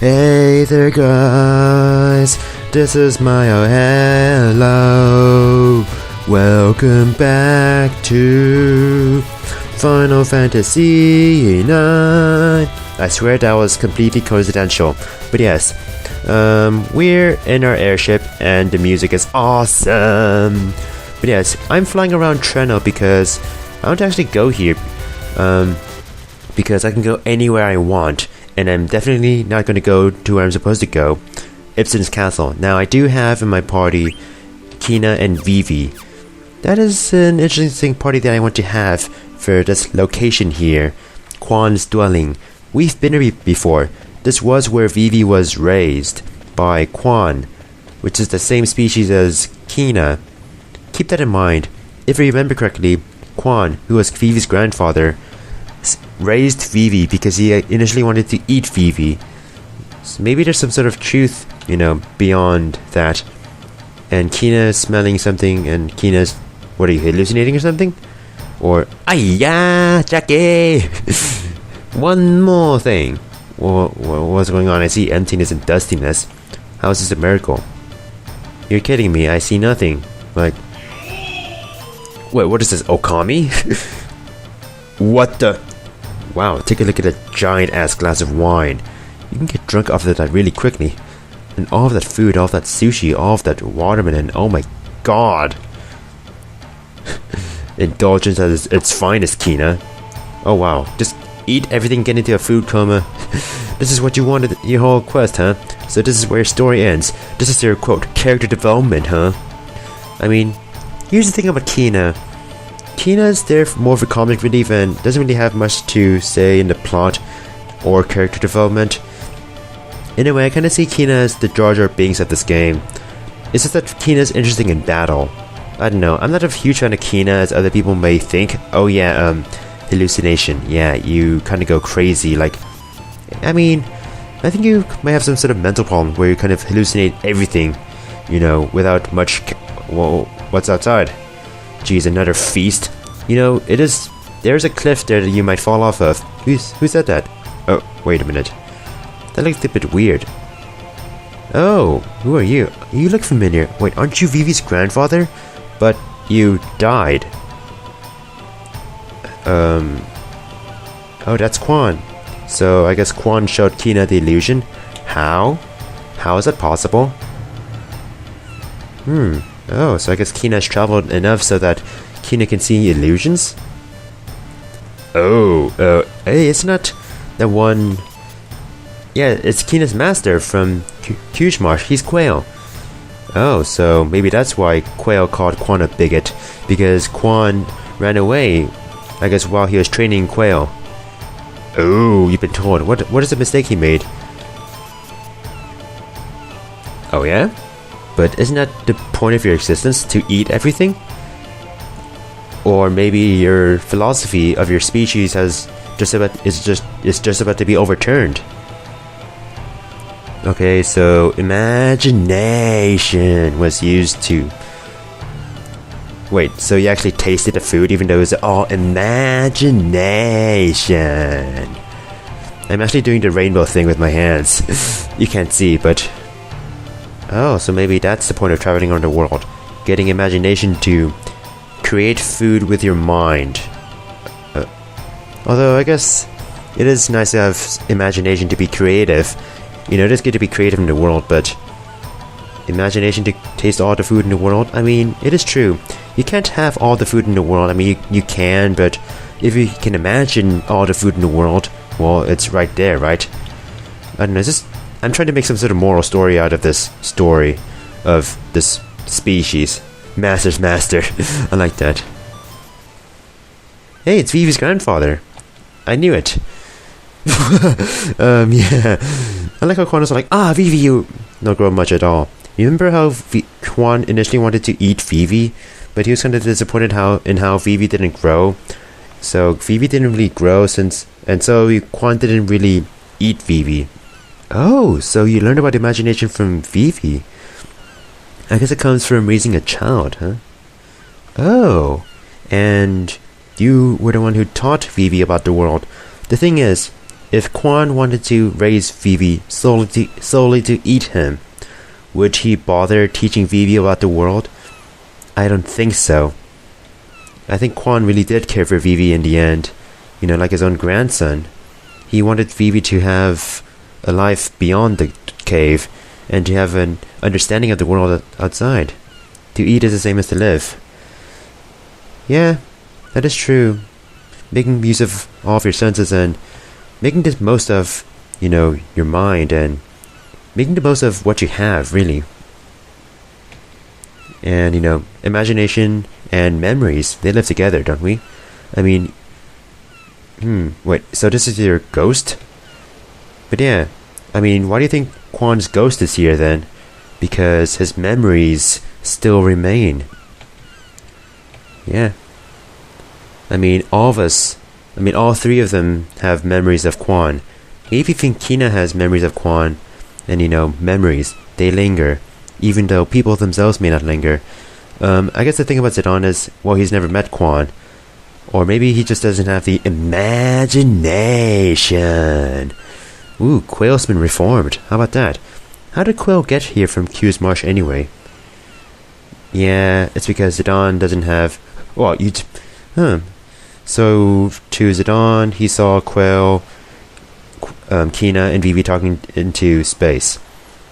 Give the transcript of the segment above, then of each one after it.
Hey there guys, this is my hello. Welcome back to Final Fantasy 9. I swear that was completely coincidental, but yes, we're in our airship and the music is awesome. But yes, I'm flying around Trento because I want to actually go here, because I can go anywhere I want. And I'm definitely not going to go to where I'm supposed to go, Ibsen's castle. Now, I do have in my party Kina and Vivi. That is an interesting party that I want to have for this location here, Quans Dwelling. We've been here before. This was where Vivi was raised by Quan, which is the same species as Kina. Keep that in mind. If I remember correctly, Quan, who was Vivi's grandfather, raised Vivi because he initially wanted to eat Vivi. So maybe there's some sort of truth, beyond that. And Kina's smelling something, and Kina's, what are you, hallucinating or something? Or, Ayya, Jackie! One more thing. What's going on? I see emptiness and dustiness. How is this a miracle? You're kidding me, I see nothing. Like, wait, what is this, Okami? What the? Wow, take a look at that giant-ass glass of wine. You can get drunk off of that really quickly. And all of that food, all of that sushi, all of that watermelon, oh my god. Indulgence at its finest, Kina. Oh wow, just eat everything, get into a food coma. This is what you wanted your whole quest, huh? So this is where your story ends. This is your, quote, character development, huh? I mean, here's the thing about Kina. Kina's there for more of a comic relief and doesn't really have much to say in the plot or character development. In a way, I kind of see Kina as the Jar Jar Binks of this game. It's just that Kina's interesting in battle. I don't know, I'm not a huge fan of Kina as other people may think. Oh yeah, hallucination. Yeah, you kind of go crazy, like... I mean, I think you may have some sort of mental problem where you kind of hallucinate everything, without much... Whoa, what's outside? Geez, another feast. There's a cliff there that you might fall off of. Who said that? Oh, wait a minute. That looks a bit weird. Oh, who are you? You look familiar. Wait, aren't you Vivi's grandfather? But you died. Oh, that's Quan. So I guess Quan showed Kina the illusion. How? How is that possible? Oh, so I guess Kina has traveled enough so that Kina can see illusions? Oh, hey, it's not the one... Yeah, it's Kina's master from Marsh. He's Quail. Oh, so maybe that's why Quail called Quan a bigot, because Quan ran away, I guess, while he was training Quail. Oh, you've been told. What is the mistake he made? Oh yeah? But isn't that the point of your existence, to eat everything? Or maybe your philosophy of your species is just about to be overturned. Okay, so imagination was used to... Wait, so you actually tasted the food even though it was all imagination. I'm actually doing the rainbow thing with my hands. You can't see, but... Oh, so maybe that's the point of traveling around the world. Getting imagination to create food with your mind. Although, I guess it is nice to have imagination to be creative. It is good to be creative in the world, but... Imagination to taste all the food in the world? I mean, it is true. You can't have all the food in the world. I mean, you can, but if you can imagine all the food in the world, well, it's right there, right? I don't know, I'm trying to make some sort of moral story out of this story of this species. Master's master. I like that. Hey, it's Vivi's grandfather. I knew it. Yeah. I like how Quan was like, Vivi, you... Not grow much at all. You remember how Quan initially wanted to eat Vivi? But he was kind of disappointed in how Vivi didn't grow. So Vivi didn't really grow and so Quan didn't really eat Vivi. Oh, so you learned about imagination from Vivi. I guess it comes from raising a child, huh? Oh, and you were the one who taught Vivi about the world. The thing is, if Quan wanted to raise Vivi solely to eat him, would he bother teaching Vivi about the world? I don't think so. I think Quan really did care for Vivi in the end, like his own grandson. He wanted Vivi to have a life beyond the cave and to have an understanding of the world outside. To eat is the same as to live. Yeah, that is true. Making use of all of your senses and making the most of, your mind and making the most of what you have, really. And, imagination and memories, they live together, don't we? I mean, wait, so this is your ghost? But yeah, I mean, why do you think Quan's ghost is here then? Because his memories still remain. Yeah. I mean, all three of them have memories of Quan. Maybe even Kina has memories of Quan. And memories, they linger. Even though people themselves may not linger. I guess the thing about Zidane is, well, he's never met Quan. Or maybe he just doesn't have the imagination. Ooh, Quail's been reformed. How about that? How did Quail get here from Q's Marsh anyway? Yeah, it's because Zidane doesn't have... Well, So, to Zidane, he saw Quail, Kina, and Vivi talking into space.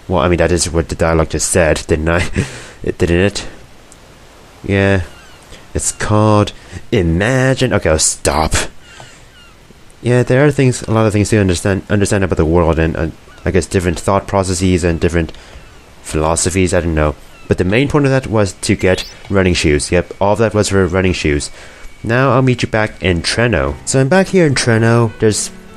Well, I mean, that is what the dialogue just said, didn't I? Didn't it? Yeah. It's called Imagine... Okay, I'll stop. Yeah, there are a lot of things to understand about the world and I guess different thought processes and different philosophies, I don't know. But the main point of that was to get running shoes. Yep, all of that was for running shoes. Now I'll meet you back in Trento. So I'm back here in Trento.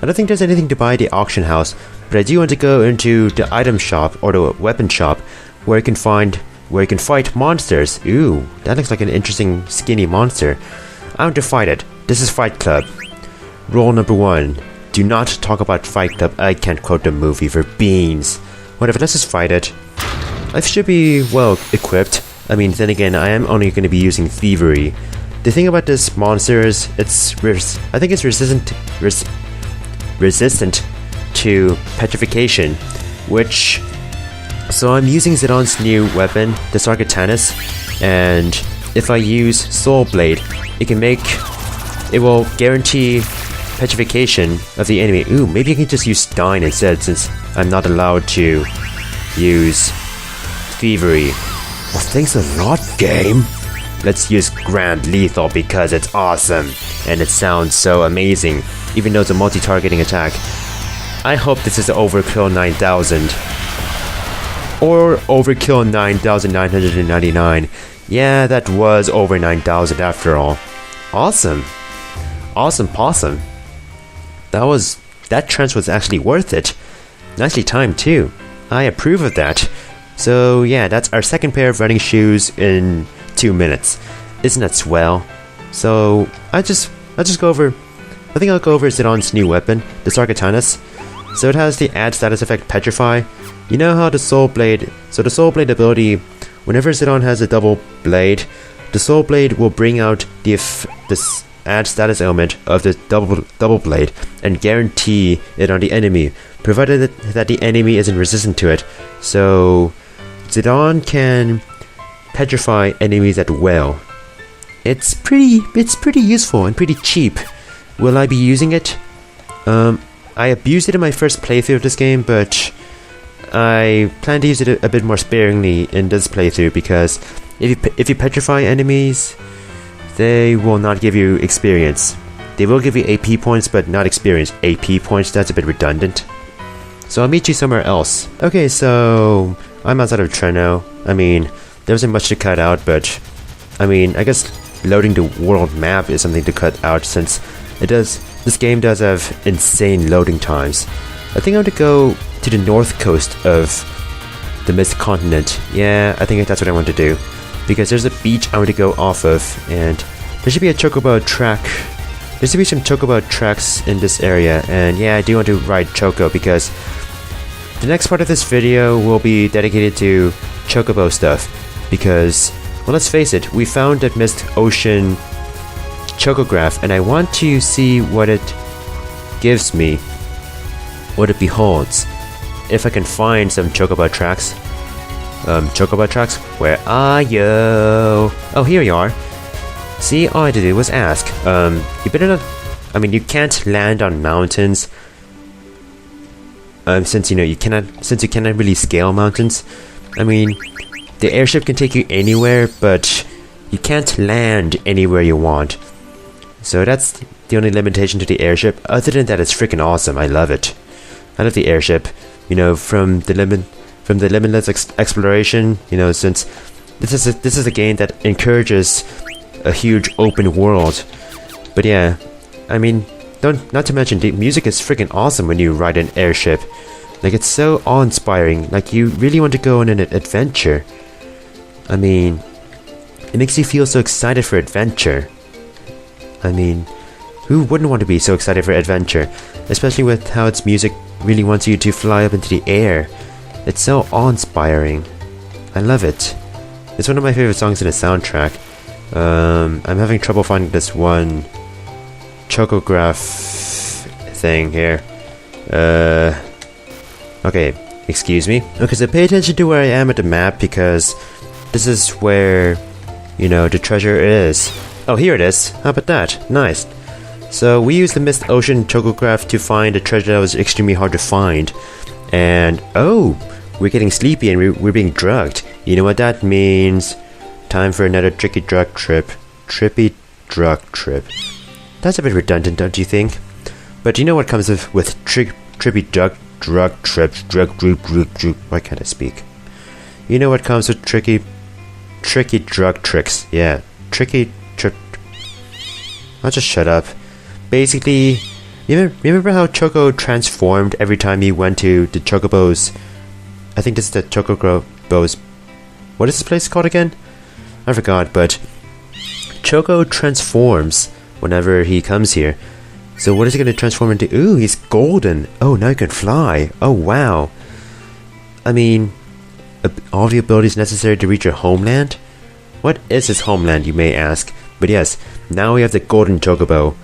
I don't think there's anything to buy at the auction house, but I do want to go into the item shop or the weapon shop where you can fight monsters. Ooh, that looks like an interesting skinny monster. I want to fight it. This is Fight Club. Rule number 1. Do not talk about Fight Club. I can't quote the movie for beans. Whatever, let's just fight it. I should be well equipped. I mean, then again, I am only going to be using Thievery. The thing about this monster is, I think it's resistant to petrification, so I'm using Zidane's new weapon, the Sarkatanis, and if I use Soul Blade, it will guarantee petrification of the enemy. Ooh, maybe I can just use Stein instead, since I'm not allowed to use Thievery. Well, thanks a lot, game. Let's use Grand Lethal because it's awesome, and it sounds so amazing, even though it's a multi-targeting attack. I hope this is the Overkill 9000. Or Overkill 9999. Yeah, that was over 9000 after all. Awesome. Awesome possum. That trench was actually worth it. Nicely timed too. I approve of that. So yeah, that's our second pair of running shoes in 2 minutes. Isn't that swell? So I'll just go over. I think I'll go over Zidane's new weapon, the Sarkatanis. So it has the add status effect Petrify. You know how the Soul Blade. So the Soul Blade ability, whenever Zidane has a double blade, the Soul Blade will bring out this add status element of the double blade and guarantee it on the enemy, provided that the enemy isn't resistant to it. So Zidane can petrify enemies at will. It's pretty useful and pretty cheap. Will I be using it? I abused it in my first playthrough of this game, but I plan to use it a bit more sparingly in this playthrough, because if you petrify enemies, they will not give you experience. They will give you AP points, but not experience. AP points, that's a bit redundant. So I'll meet you somewhere else. Okay, so I'm outside of Trento. I mean, there wasn't much to cut out, but I mean, I guess loading the world map is something to cut out, since this game does have insane loading times. I think I want to go to the north coast of the Mist Continent. Yeah, I think that's what I want to do, because there's a beach I want to go off of, and there should be a chocobo track. There should be some chocobo tracks in this area, and yeah, I do want to ride Choco, because the next part of this video will be dedicated to chocobo stuff, because, well, let's face it, we found that Mist Ocean Chocograph, and I want to see what it gives me. what it beholds. If I can find some Chocobo tracks. Where are you? Oh, here you are. See, all I had to do was ask. You better not... I mean, you can't land on mountains. Since you cannot really scale mountains. I mean, the airship can take you anywhere, but you can't land anywhere you want. So that's the only limitation to the airship. Other than that, it's freaking awesome. I love it. I love the airship. You know, from the limitless exploration. You know, since this is a game that encourages a huge open world. But yeah, I mean, not to mention the music is freaking awesome when you ride an airship. Like, it's so awe-inspiring. Like, you really want to go on an adventure. I mean, it makes you feel so excited for adventure. I mean, who wouldn't want to be so excited for adventure? Especially with how its music really wants you to fly up into the air. It's so awe-inspiring. I love it. It's one of my favorite songs in the soundtrack. I'm having trouble finding this one chocograph thing here. Okay, excuse me. Okay, so pay attention to where I am at the map, because this is where, you know, the treasure is. Oh, here it is. How about that? Nice. So we used the Mist Ocean chocograph to find a treasure that was extremely hard to find. And, oh, we're getting sleepy and we're being drugged. You know what that means? Time for another tricky drug trip. Trippy drug trip. That's a bit redundant, don't you think? But you know what comes with trippy drug trips, why can't I speak? You know what comes with tricky drug tricks. Yeah, tricky trip. I'll just shut up. Basically, remember how Choco transformed every time he went to the Chocobos? I think this is the Chocobos. What is this place called again? I forgot, but Choco transforms whenever he comes here. So what is he going to transform into? Ooh, he's golden. Oh, now he can fly. Oh, wow. I mean, all the abilities necessary to reach your homeland? What is his homeland, you may ask? But yes, now we have the golden Chocobo.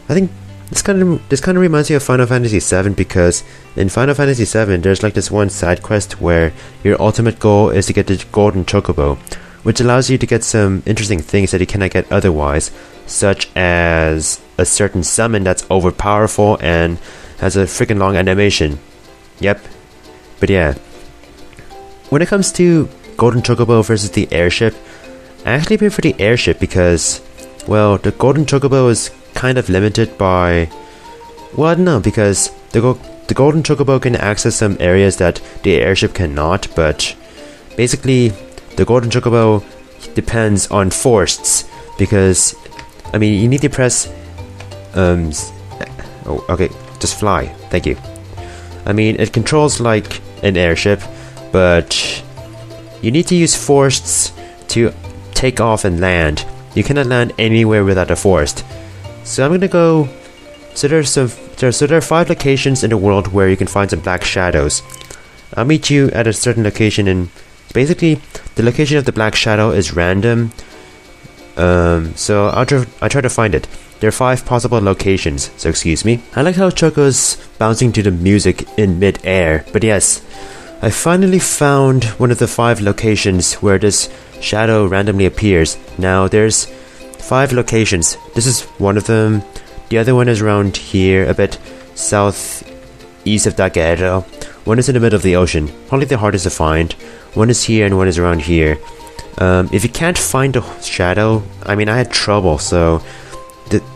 I think this kind of reminds me of Final Fantasy VII, because in Final Fantasy VII, there's like this one side quest where your ultimate goal is to get the golden Chocobo, which allows you to get some interesting things that you cannot get otherwise, such as a certain summon that's overpowerful and has a freaking long animation. Yep. But yeah, when it comes to Golden Chocobo versus the airship, I actually prefer the airship because, well, the Golden Chocobo is kind of limited by... Well, no, because the Golden Chocobo can access some areas that the airship cannot, but basically the Golden Chocobo depends on forests, because, I mean, you need to press... oh, okay, just fly, thank you. I mean, it controls like an airship, but you need to use forests to take off and land. You cannot land anywhere without a forest. So I'm gonna go... So there are 5 locations in the world where you can find some black shadows. I'll meet you at a certain location, and basically the location of the black shadow is random. So I try to find it. There are 5 possible locations, so excuse me. I like how Choco's bouncing to the music in mid-air, but yes, I finally found one of the 5 locations where this shadow randomly appears. Now there's 5 locations. This is one of them. The other one is around here, a bit southeast of Daguerre. One is in the middle of the ocean, probably the hardest to find. One is here and one is around here. If you can't find a shadow, I mean, I had trouble, so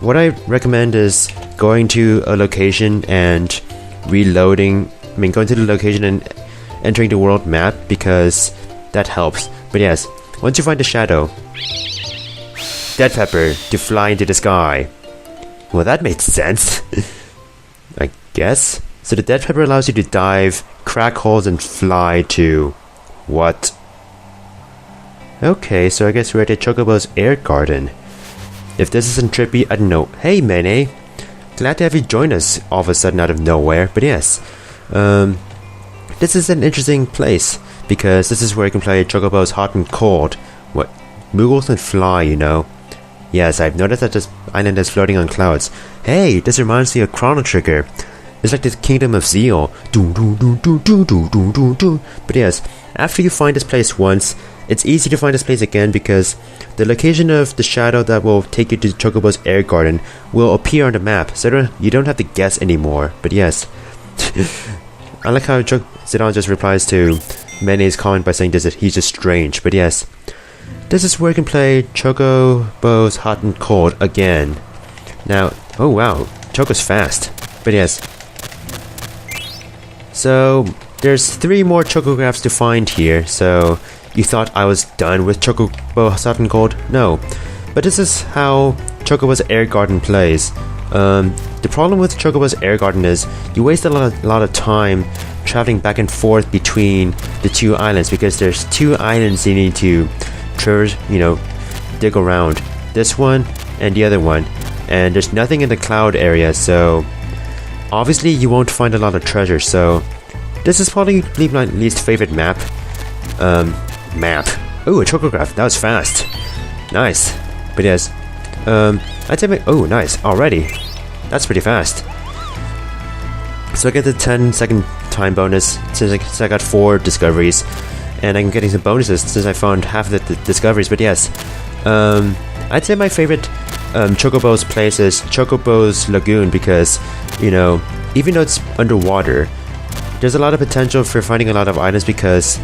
what I recommend is going to a location and reloading. I mean, going to the location and entering the world map, because that helps. But yes, once you find a shadow, Dead Pepper to fly into the sky. Well, that made sense. I guess. So the Dead Pepper allows you to dive, crack holes, and fly to... What? Okay, so I guess we're at the Chocobo's air garden. If this isn't trippy, I don't know. Hey, Mene! Glad to have you join us all of a sudden out of nowhere, but yes. This is an interesting place, because this is where you can play Chocobo's Hot and Cold. What? Moogles and fly, you know. Yes, I've noticed that this island is floating on clouds. Hey, this reminds me of Chrono Trigger. It's like the Kingdom of Zeal. But yes, after you find this place once, it's easy to find this place again because the location of the shadow that will take you to Chocobo's air garden will appear on the map, so you don't have to guess anymore. But yes, I like how Zidane just replies to Mene's comment by saying this is he's just strange. But yes, this is where you can play Chocobo's Hot and Cold again. Now, oh wow, Choco's fast. But yes, so there's 3 more Chocographs to find here. So you thought I was done with Chocobo's Hot and Cold? No, but this is how Chocobo's air garden plays. The problem with Chocobo's air garden is you waste a lot of time traveling back and forth between the 2 islands because there's 2 islands you need to traverse, dig around. This one and the other one, and there's nothing in the cloud area, so obviously you won't find a lot of treasure. So this is probably my least favorite map. Oh, a Chocograph, that was fast. Nice. But yes, I'd say oh nice, already. That's pretty fast. So I get the 10-second time bonus since I got 4 discoveries, and I'm getting some bonuses since I found half of the discoveries. But yes, I'd say my favorite Chocobo's place is Chocobo's Lagoon because, even though it's underwater, there's a lot of potential for finding a lot of items because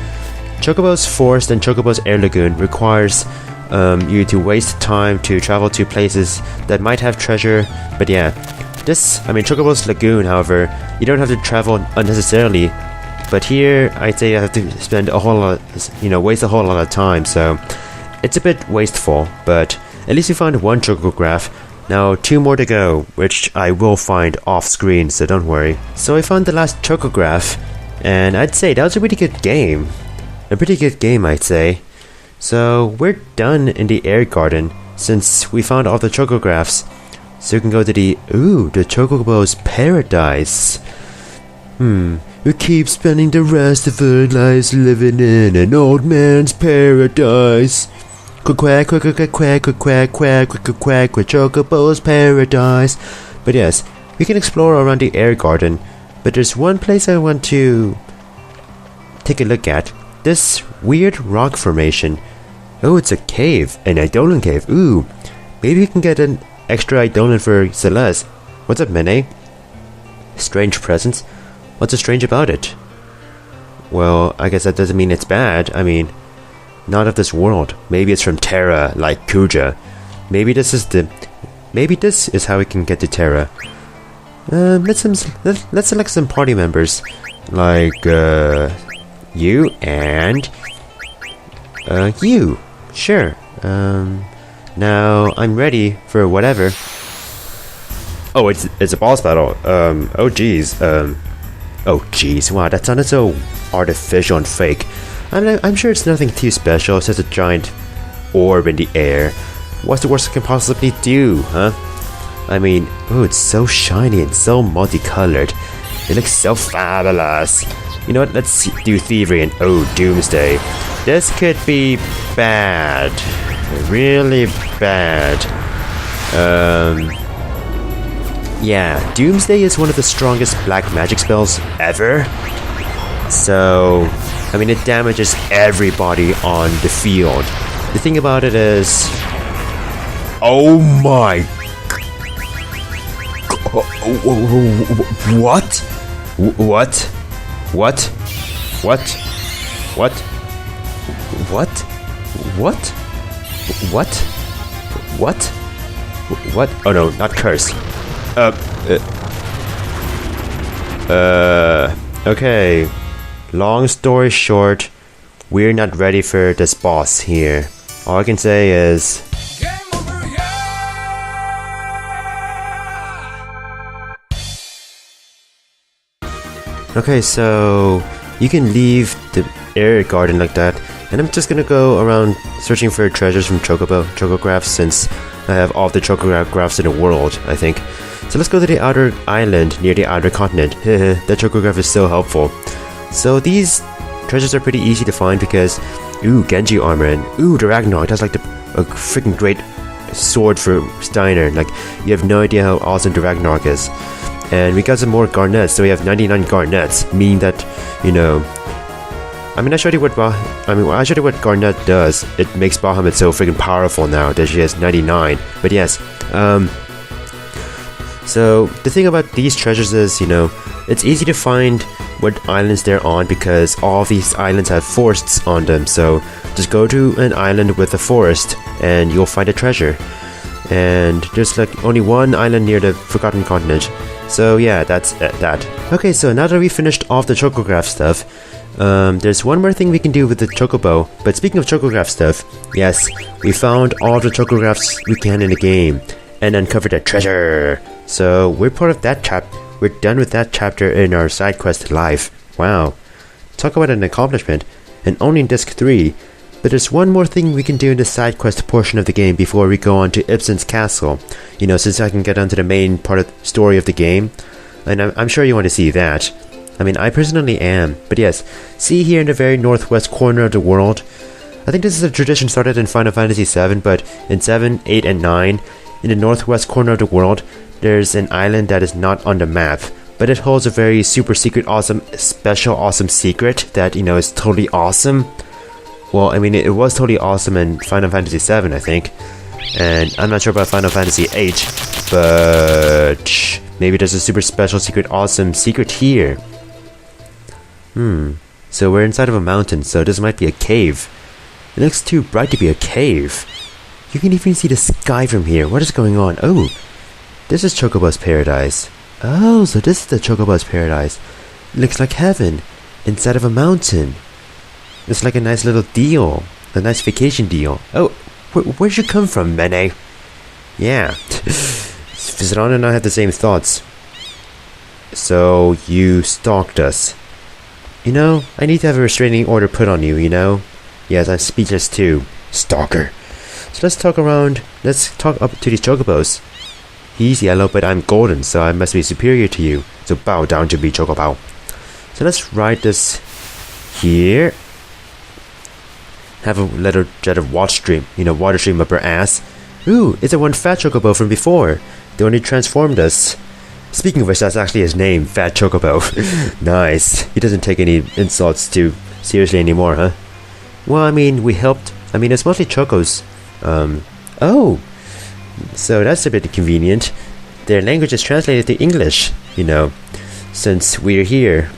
Chocobo's Forest and Chocobo's Air Lagoon requires you to waste time to travel to places that might have treasure. But yeah, Chocobo's Lagoon, however, you don't have to travel unnecessarily. But here, I'd say I have to spend a whole lot, waste a whole lot of time. So it's a bit wasteful, but at least we found 1 Chocograph. Now 2 more to go, which I will find off screen, so don't worry. So I found the last Chocograph, and I'd say that was a pretty good game. A pretty good game, I'd say. So we're done in the air garden since we found all the Chocographs. So we can go to the Chocobos Paradise. We keep spending the rest of our lives living in an old man's paradise. Quack, quack, quack, quack, quack, quack, quack, quack, quack, quack, Chocobos Paradise. But yes, we can explore around the air garden. But there's one place I want to take a look at. This weird rock formation. Oh, it's a cave, an Eidolon cave. Ooh, maybe we can get an extra Eidolon for Celeste. What's up, Mene? Strange presence. What's so strange about it? Well, I guess that doesn't mean it's bad. I mean, not of this world. Maybe it's from Terra, like Kuja. Maybe this is how we can get to Terra. Let's select some party members, like you and you. Sure. Now I'm ready for whatever. Oh, it's a boss battle. Oh geez. Oh geez. Wow, that sounded so artificial and fake. I'm sure it's nothing too special. It's just a giant orb in the air. What's the worst it can possibly do, huh? I mean, oh, it's so shiny and so multicolored. It looks so fabulous. You know what? Let's do thievery and doomsday. This could be bad. Really bad. Yeah, doomsday is one of the strongest black magic spells ever. So, I mean, it damages everybody on the field. The thing about it is, oh my. What? What? What? What? What? What? What? What? What? What? Oh no, not curse. Okay. Long story short, we're not ready for this boss here. All I can say is, okay, so you can leave the air garden like that, and I'm just gonna go around searching for treasures from Chocographs since I have all the Chocographs in the world, I think. So let's go to the outer island near the outer continent. That Chocograph is so helpful. So these treasures are pretty easy to find because, Genji armor, and the Ragnarok, that's like a freaking great sword for Steiner. Like, you have no idea how awesome the Ragnarok is. And we got some more garnets, so we have 99 garnets, meaning that, you know, I mean, I showed you what Garnet does. It makes Bahamut so freaking powerful now that she has 99. But yes, so the thing about these treasures is, you know, it's easy to find what islands they're on because all these islands have forests on them. So just go to an island with a forest and you'll find a treasure. And there's like only one island near the Forgotten Continent. So yeah, that's that. Okay, so now that we finished off the Chocograph stuff, there's one more thing we can do with the Chocobo. But speaking of Chocograph stuff, yes, we found all the Chocographs we can in the game and uncovered a treasure. So we're part of that we're done with that chapter in our side quest life. Wow, talk about an accomplishment, and only in disc 3. But there's one more thing we can do in the side quest portion of the game before we go on to Ibsen's castle. You know, since I can get onto the main part of the story of the game, and I'm sure you want to see that. I mean, I personally am. But yes, see here in the very northwest corner of the world. I think this is a tradition started in Final Fantasy VII, but in 7, 8, and 9, in the northwest corner of the world, there's an island that is not on the map, but it holds a very super secret, awesome, special, awesome secret that, you know, is totally awesome. Well, I mean, it was totally awesome in Final Fantasy VII, I think. And I'm not sure about Final Fantasy VIII, but maybe there's a super special, secret, awesome secret here. So we're inside of a mountain, so this might be a cave. It looks too bright to be a cave. You can even see the sky from here. What is going on? Oh, this is Chocobos Paradise. Oh, so this is the Chocobos Paradise. It looks like heaven, inside of a mountain. It's like a nice little deal. A nice vacation deal. Oh, where'd you come from, Mene? Yeah. Vizran and I had the same thoughts. So, you stalked us. You know, I need to have a restraining order put on you, you know? Yes, I'm speechless too. Stalker. So let's talk up to these Chocobos. He's yellow, but I'm golden, so I must be superior to you. So bow down to me, Chocobo. So let's ride this here. Have a little jet of water stream up her ass. Ooh, it's the one Fat Chocobo from before. The one who transformed us. Speaking of which, that's actually his name, Fat Chocobo. Nice. He doesn't take any insults too seriously anymore, huh? Well, I mean, we helped. I mean, it's mostly Chocos. Oh. So that's a bit convenient. Their language is translated to English, you know, since we're here.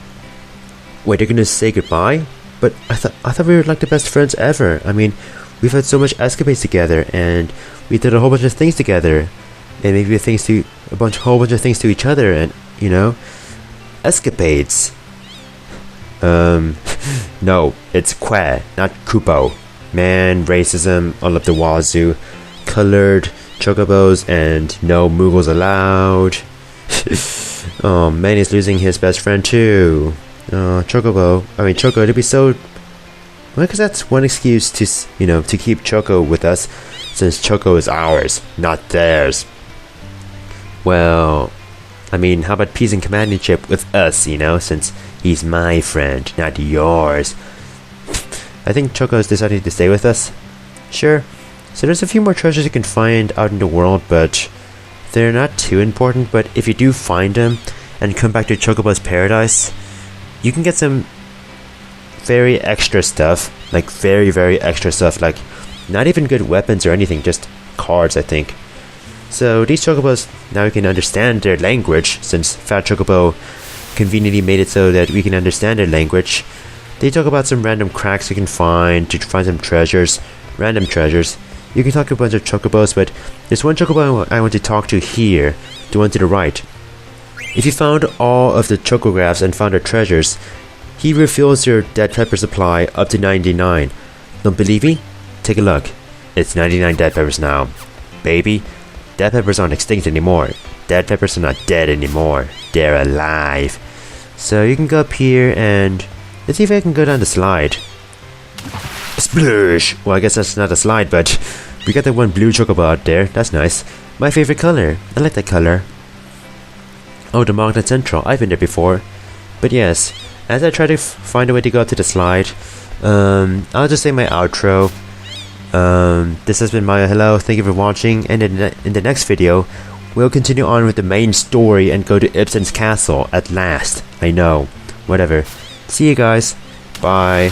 Wait, they're gonna say goodbye? But I thought we were like the best friends ever. I mean, we've had so much escapades together, and we did a whole bunch of things together, and maybe a whole bunch of things to each other, and you know, escapades. No, it's Que, not Kupo. Man, racism all up the wazoo, colored Chocobos, and no Moogles allowed. Oh, Manny's losing his best friend too. Choco, it'd be so... Well, because that's one excuse to, you know, to keep Choco with us, since Choco is ours, not theirs. Well, I mean, how about peace and companionship with us, you know, since he's my friend, not yours. I think Choco's decided to stay with us. Sure. So there's a few more treasures you can find out in the world, but they're not too important. But if you do find them and come back to Chocobos Paradise, you can get some very extra stuff, like very, very extra stuff, like not even good weapons or anything, just cards, I think. So these Chocobos, now we can understand their language, since Fat Chocobo conveniently made it so that we can understand their language. They talk about some random cracks you can find to find some treasures, random treasures. You can talk to a bunch of Chocobos, but there's one Chocobo I want to talk to here, the one to the right. If you found all of the Chocographs and found their treasures, he refills your dead pepper supply up to 99. Don't believe me? Take a look. It's 99 dead peppers now. Baby, dead peppers aren't extinct anymore. Dead peppers are not dead anymore. They're alive. So you can go up here and let's see if I can go down the slide. Sploosh! Well, I guess that's not a slide, but we got that one blue Chocobo out there. That's nice. My favorite color. I like that color. Oh, the Magnet Central. I've been there before. But yes, as I try to find a way to go up to the slide, I'll just say my outro. This has been my hello. Thank you for watching. And in the next video, we'll continue on with the main story and go to Ibsen's castle at last. I know. Whatever. See you guys. Bye.